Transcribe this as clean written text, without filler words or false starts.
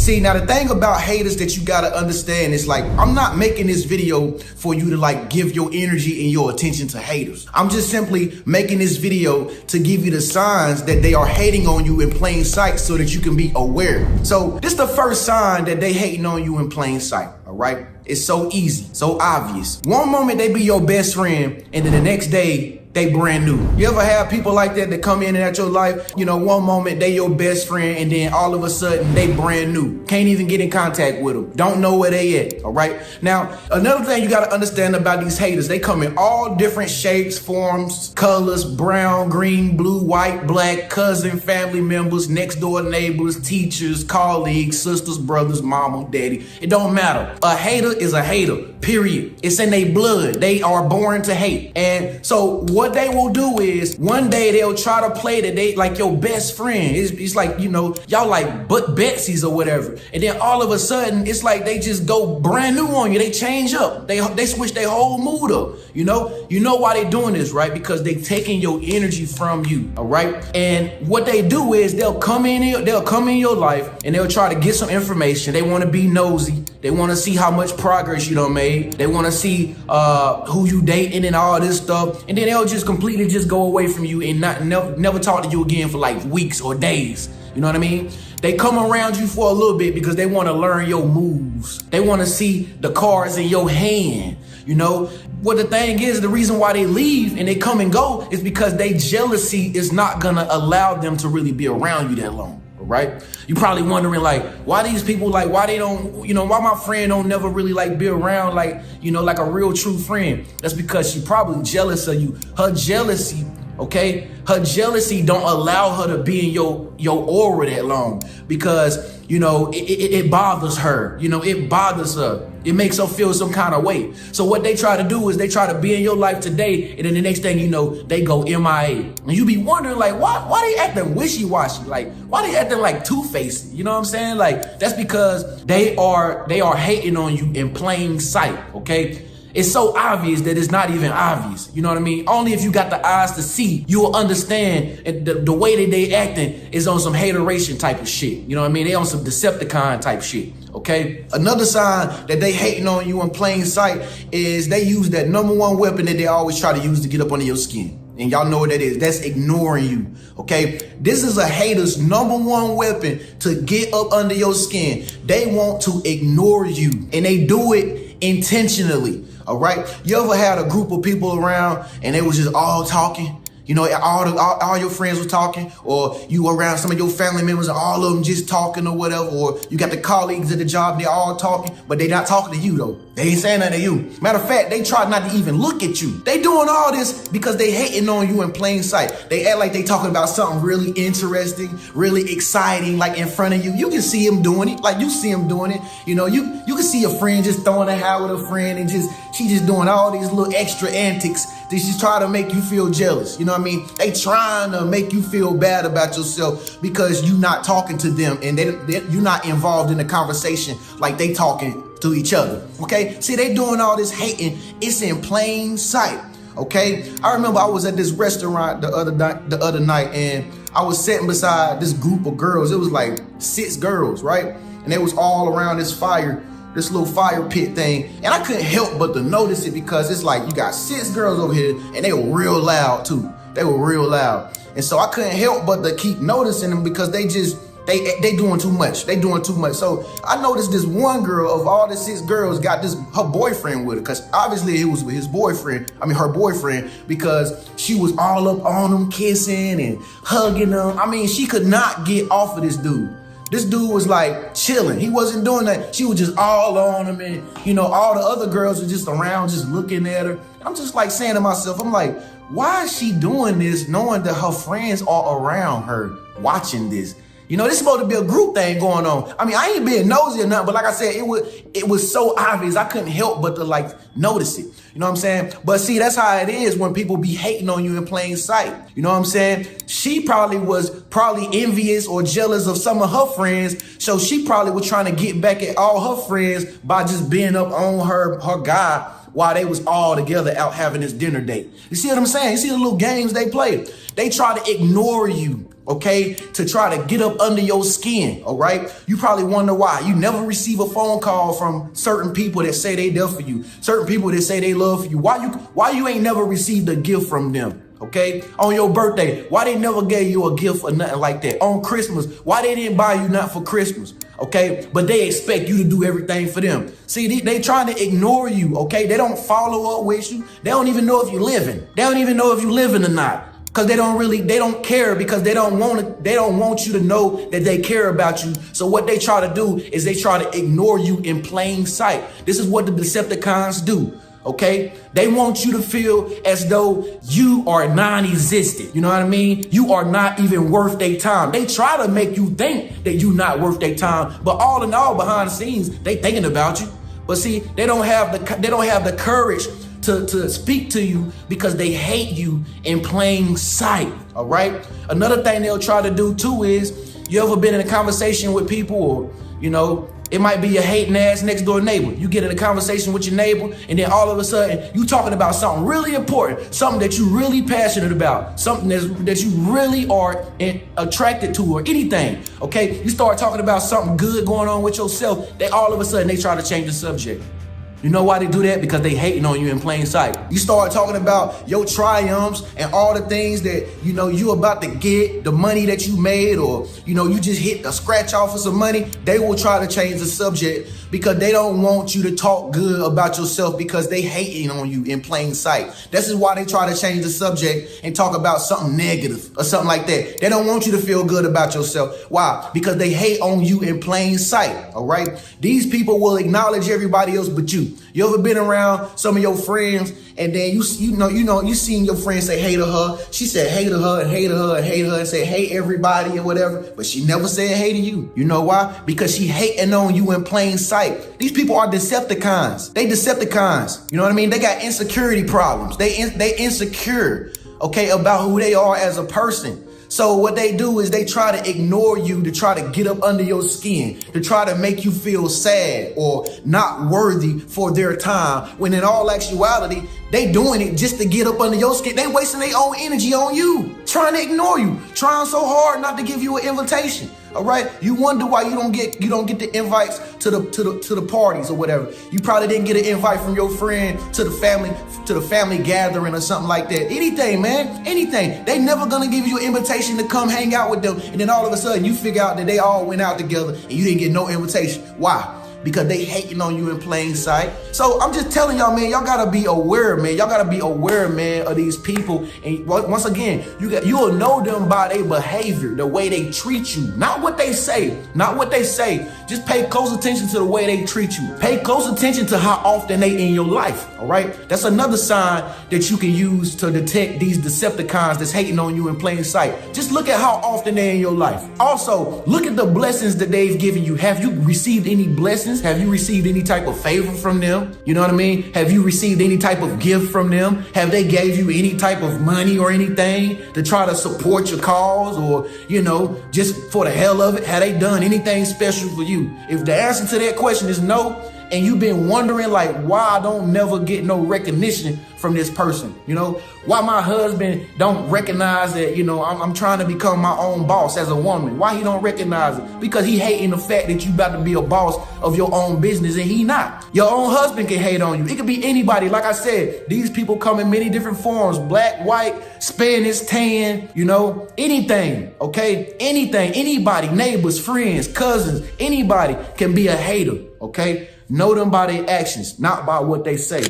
See, now the thing about haters that you gotta understand is like, I'm not making this video for you to like give your energy and your attention to haters. I'm just simply making this video to give you the signs that they are hating on you in plain sight so that you can be aware. So this is the first sign that they hating on you in plain sight, all right? It's so easy, so obvious. One moment they be your best friend and then the next day they brand new. You ever have people like that come in and at your life? You know, one moment they your best friend and then all of a sudden they brand new. Can't even get in contact with them. Don't know where they at, all right? Now, another thing you gotta understand about these haters, they come in all different shapes, forms, colors, brown, green, blue, white, black, cousin, family members, next door neighbors, teachers, colleagues, sisters, brothers, mama, daddy. It don't matter. A hater is a hater, period. It's in their blood. They are born to hate. And so what they will do is one day they'll try to play that they like your best friend. It's like, you know, y'all like Betsy's or whatever. And then all of a sudden it's like they just go brand new on you. They change up. They switch their whole mood up. You know why they doing this, right? Because they taking your energy from you, all right? And what they do is they'll come in your life and they'll try to get some information. They want to be nosy. They want to see how much progress you done made. They want to see who you dating and all this stuff. And then they'll just completely just go away from you and never talk to you again for like weeks or days. You know what I mean? They come around you for a little bit because they want to learn your moves. They want to see the cards in your hand. You know, what the thing is, the reason why they leave and they come and go is because they jealousy is not gonna allow them to really be around you that long. Right? You probably wondering like, why these people like, why they don't, you know, why my friend don't never really like be around like, you know, like a real true friend. That's because she probably jealous of you. Her jealousy, okay? Her jealousy don't allow her to be in your aura that long because, you know, it bothers her. You know, it bothers her. It makes her feel some kind of way. So what they try to do is they try to be in your life today, and then the next thing you know, they go MIA. And you be wondering like, why they acting wishy-washy? Like, why they acting like two-faced? You know what I'm saying? Like, that's because they are hating on you in plain sight, okay? It's so obvious that it's not even obvious. You know what I mean? Only if you got the eyes to see, you will understand the way that they acting is on some hateration type of shit. You know what I mean? They on some Decepticon type shit, okay? Another sign that they hating on you in plain sight is they use that number one weapon that they always try to use to get up under your skin. And y'all know what that is. That's ignoring you, okay? This is a hater's number one weapon to get up under your skin. They want to ignore you, and they do it intentionally. All right. You ever had a group of people around and they was just all talking? You know, all your friends was talking, or you around some of your family members and all of them just talking or whatever, or you got the colleagues at the job, they're all talking, but they not talking to you though. They ain't saying nothing to you. Matter of fact, they try not to even look at you. They doing all this because they hating on you in plain sight. They act like they talking about something really interesting, really exciting, like in front of you. You can see them doing it, like you see them doing it. You know, you can see a friend just throwing a hat with a friend and she just doing all these little extra antics. They just try to make you feel jealous. You know what I mean? They trying to make you feel bad about yourself because you not talking to them and you're not involved in the conversation like they talking to each other, okay? See, they doing all this hating. It's in plain sight, okay? I remember I was at this restaurant the other night and I was sitting beside this group of girls. It was like 6 girls, right? And they was all around this little fire pit thing. And I couldn't help but to notice it because it's like you got 6 girls over here and they were real loud too. They were real loud. And so I couldn't help but to keep noticing them because they doing too much. They doing too much. So I noticed this one girl of all the 6 girls got her boyfriend with her, because obviously it was with her boyfriend, because she was all up on him, kissing and hugging him. I mean, she could not get off of this dude. This dude was like chilling. He wasn't doing that. She was just all on him, and you know, all the other girls were just around, just looking at her. I'm just like saying to myself, I'm like, why is she doing this knowing that her friends are around her watching this? You know, this is supposed to be a group thing going on. I mean, I ain't being nosy or nothing, but like I said, it was so obvious. I couldn't help but to like notice it. You know what I'm saying? But see, that's how it is when people be hating on you in plain sight. You know what I'm saying? She probably was envious or jealous of some of her friends. So she probably was trying to get back at all her friends by just being up on her guy while they was all together out having this dinner date. You see what I'm saying? You see the little games they play? They try to ignore you. okay, to try to get up under your skin, all right? You probably wonder why. You never receive a phone call from certain people that say they there for you, certain people that say they love you. Why you ain't never received a gift from them? Okay, on your birthday, why they never gave you a gift or nothing like that? On Christmas, why they didn't buy you nothing for Christmas? Okay, but they expect you to do everything for them. See, they trying to ignore you. Okay, they don't follow up with you. They don't even know if you're living. They don't even know if you're living or not. Because they don't care, because they don't want you to know that they care about you. So what they try to do is they try to ignore you in plain sight. This is what the Decepticons do. Okay, they want you to feel as though you are non-existent. You know what I mean? You are not even worth their time. They try to make you think that you're not worth their time, but all in all, behind the scenes, they thinking about you. But see, they don't have the courage to speak to you because they hate you in plain sight. All right. Another thing they'll try to do too is, you ever been in a conversation with people, or it might be your hating ass next door neighbor. You get in a conversation with your neighbor, and then all of a sudden you talking about something really important, something that you really passionate about, something that you really are attracted to, or anything. Okay, you start talking about something good going on with yourself. They all of a sudden they try to change the subject. You know why they do that? Because they hating on you in plain sight. You start talking about your triumphs and all the things that, you about to get, the money that you made, or, you just hit a scratch off of some money. They will try to change the subject because they don't want you to talk good about yourself, because they hating on you in plain sight. This is why they try to change the subject and talk about something negative or something like that. They don't want you to feel good about yourself. Why? Because they hate on you in plain sight. All right. These people will acknowledge everybody else but you. You ever been around some of your friends, and then you seen your friend say hey to her. She said hey to her and hey to her and hey to her and say hey everybody and whatever, but she never said hey to you. You know why? Because she hating on you in plain sight. These people are Decepticons. They Decepticons. You know what I mean? They got insecurity problems. They insecure, okay, about who they are as a person. So what they do is they try to ignore you, to try to get up under your skin, to try to make you feel sad or not worthy for their time, when in all actuality, they doing it just to get up under your skin. They wasting their own energy on you, trying to ignore you, trying so hard not to give you an invitation. All right, you wonder why you don't get the invites to the parties or whatever. You probably didn't get an invite from your friend to the family gathering or something like that. Anything, man, anything. They never gonna give you an invitation to come hang out with them, and then all of a sudden you figure out that they all went out together and you didn't get no invitation. Why? Because they hating on you in plain sight. So I'm just telling y'all, man, y'all gotta be aware, man. Y'all gotta be aware, man, of these people. And once again, you'll know them by their behavior, the way they treat you, not what they say, not what they say. Just pay close attention to the way they treat you. Pay close attention to how often they in your life, all right? That's another sign that you can use to detect these Decepticons that's hating on you in plain sight. Just look at how often they're in your life. Also, look at the blessings that they've given you. Have you received any blessings? Have you received any type of favor from them? You know what I mean? Have you received any type of gift from them? Have they gave you any type of money or anything to try to support your cause, or, just for the hell of it? Have they done anything special for you? If the answer to that question is no, and you've been wondering like, why I don't never get no recognition from this person, why my husband don't recognize that, I'm trying to become my own boss as a woman. Why he don't recognize it? Because he hating the fact that you about to be a boss of your own business and he not. Your own husband can hate on you. It could be anybody. Like I said, these people come in many different forms: black, white, Spanish, tan, anything, okay? Anything, anybody, neighbors, friends, cousins, anybody can be a hater, okay? Know them by their actions, not by what they say.